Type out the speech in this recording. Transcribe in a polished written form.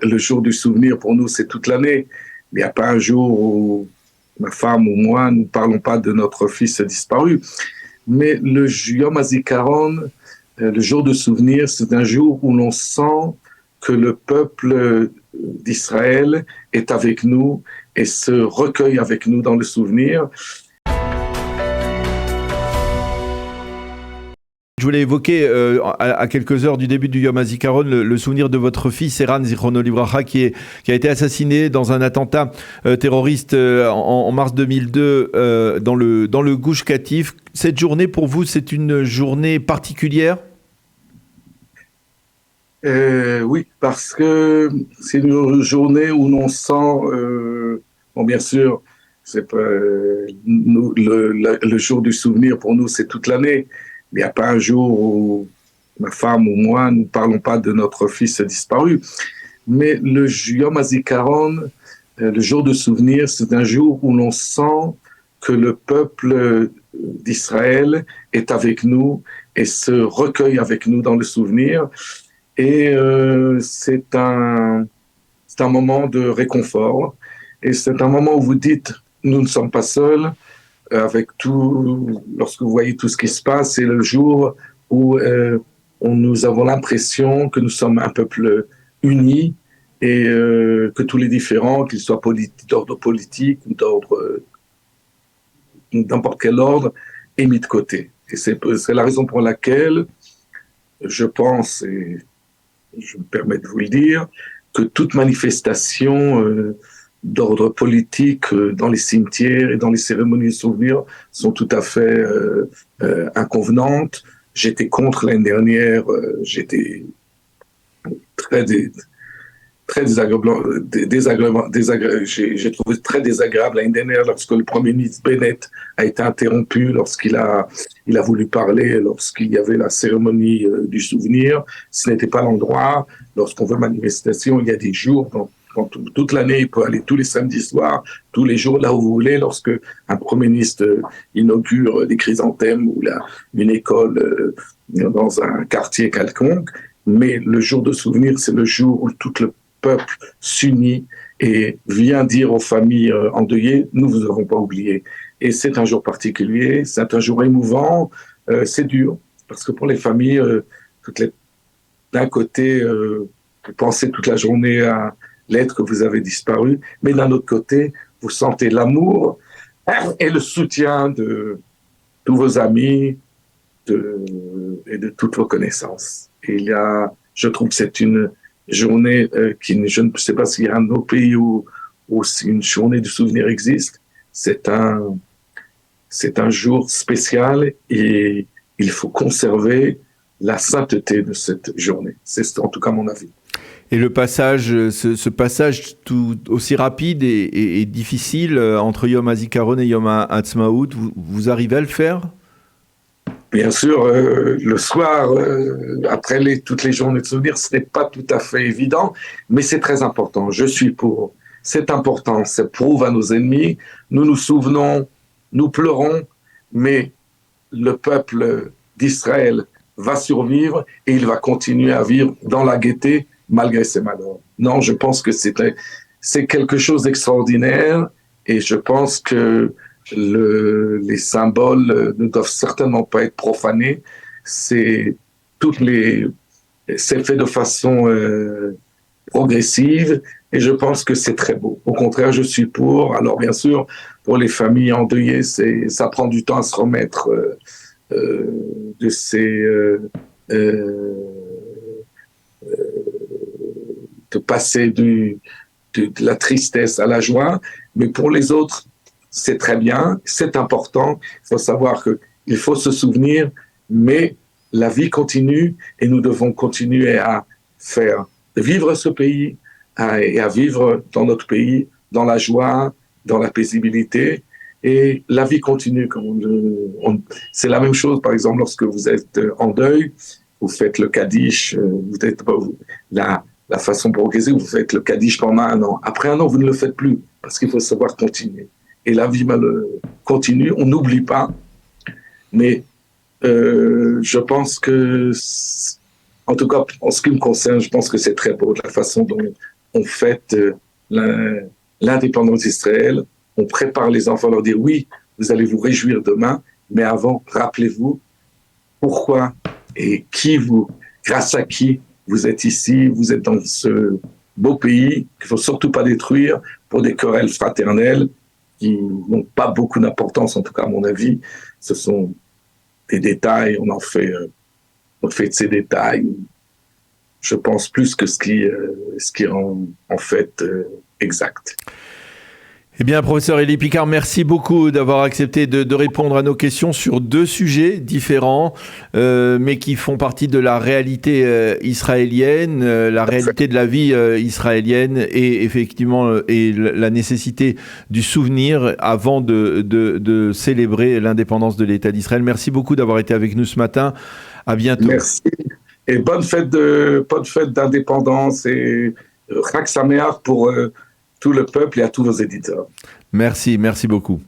Le jour du souvenir, pour nous, c'est toute l'année. Il n'y a pas un jour où ma femme ou moi, nous ne parlons pas de notre fils disparu. Mais le Yom HaZikaron, le jour de souvenir, c'est un jour où l'on sent que le peuple d'Israël est avec nous et se recueille avec nous dans le souvenir. Je voulais évoquer à quelques heures du début du Yom HaZikaron le souvenir de votre fils Eran Zichrono Livracha qui a été assassiné dans un attentat terroriste en mars 2002 dans le Gush Katif. Cette journée pour vous, c'est une journée particulière? Oui, parce que c'est une journée où l'on sent, bon bien sûr, c'est pas, le jour du souvenir pour nous c'est toute l'année. Il n'y a pas un jour où ma femme ou moi, nous ne parlons pas de notre fils disparu. Mais le Yom HaZikaron, le jour de souvenir, c'est un jour où l'on sent que le peuple d'Israël est avec nous et se recueille avec nous dans le souvenir. Et c'est un moment de réconfort. Et c'est un moment où vous dites, nous ne sommes pas seuls, avec tout, lorsque vous voyez tout ce qui se passe, c'est le jour où nous avons l'impression que nous sommes un peuple uni et que tous les différents, qu'ils soient d'ordre politique ou d'ordre, n'importe quel ordre, est mis de côté. Et c'est la raison pour laquelle je pense, et je me permets de vous le dire, que toute manifestation d'ordre politique dans les cimetières et dans les cérémonies de souvenirs sont tout à fait inconvenantes. J'étais contre l'année dernière, j'étais très désagréable, j'ai trouvé très désagréable l'année dernière lorsque le Premier ministre Bennett a été interrompu lorsqu'il a voulu parler, lorsqu'il y avait la cérémonie du souvenir. Ce n'était pas l'endroit. Lorsqu'on veut manifestation, il y a des jours, toute l'année, il peut aller tous les samedis soirs, tous les jours, là où vous voulez, lorsque un Premier ministre inaugure des chrysanthèmes ou une école dans un quartier quelconque. Mais le jour de souvenir, c'est le jour où tout le peuple s'unit et vient dire aux familles endeuillées, nous vous avons pas oublié. Et c'est un jour particulier, c'est un jour émouvant, c'est dur, parce que pour les familles, d'un côté, vous pensez toute la journée à l'être que vous avez disparu, mais d'un autre côté, vous sentez l'amour et le soutien de tous vos amis et de toutes vos connaissances. Et je trouve que c'est une journée je ne sais pas s'il y a un autre pays où une journée du souvenir existe. C'est un jour spécial et il faut conserver la sainteté de cette journée. C'est en tout cas mon avis. Et le passage, ce passage tout aussi rapide et difficile entre Yom HaZikaron et Yom HaAtzmaut, vous arrivez à le faire? Bien sûr, le soir, après toutes les journées de souvenirs, ce n'est pas tout à fait évident, mais c'est très important. Je suis pour. C'est important, ça prouve à nos ennemis. Nous nous souvenons, nous pleurons, mais le peuple d'Israël va survivre et il va continuer à vivre dans la gaieté malgré ses malheurs. Non, je pense que c'est quelque chose d'extraordinaire et je pense que les symboles ne doivent certainement pas être profanés. C'est fait de façon progressive et je pense que c'est très beau. Au contraire, je suis pour. Alors bien sûr, pour les familles endeuillées, ça prend du temps à se remettre de passer de la tristesse à la joie, mais pour les autres, c'est très bien, c'est important. Il faut savoir qu'il faut se souvenir, mais la vie continue et nous devons continuer à faire vivre ce pays et à vivre dans notre pays, dans la joie, dans la paisibilité. Et la vie continue. C'est la même chose, par exemple, lorsque vous êtes en deuil, vous faites le Kaddish, la façon progressive, vous faites le Kaddish pendant 1 an. Après 1 an, vous ne le faites plus, parce qu'il faut savoir continuer. Et la vie continue, on n'oublie pas, mais je pense que, en tout cas, en ce qui me concerne, je pense que c'est très beau la façon dont on fête l'indépendance d'Israël, on prépare les enfants, leur dire oui, vous allez vous réjouir demain, mais avant, rappelez-vous pourquoi et grâce à qui vous êtes ici, vous êtes dans ce beau pays qu'il ne faut surtout pas détruire pour des querelles fraternelles qui n'ont pas beaucoup d'importance, en tout cas à mon avis. Ce sont des détails, on fait de ces détails, je pense, plus que ce qui rend en fait exact. Eh bien, professeur Élie Picard, merci beaucoup d'avoir accepté de répondre à nos questions sur deux sujets différents, mais qui font partie de la réalité israélienne, la réalité de la vie israélienne et effectivement et la nécessité du souvenir avant de célébrer l'indépendance de l'État d'Israël. Merci beaucoup d'avoir été avec nous ce matin. À bientôt. Merci. Et bonne fête d'indépendance et Chag Sameach pour tout le peuple et à tous vos éditeurs. Merci beaucoup.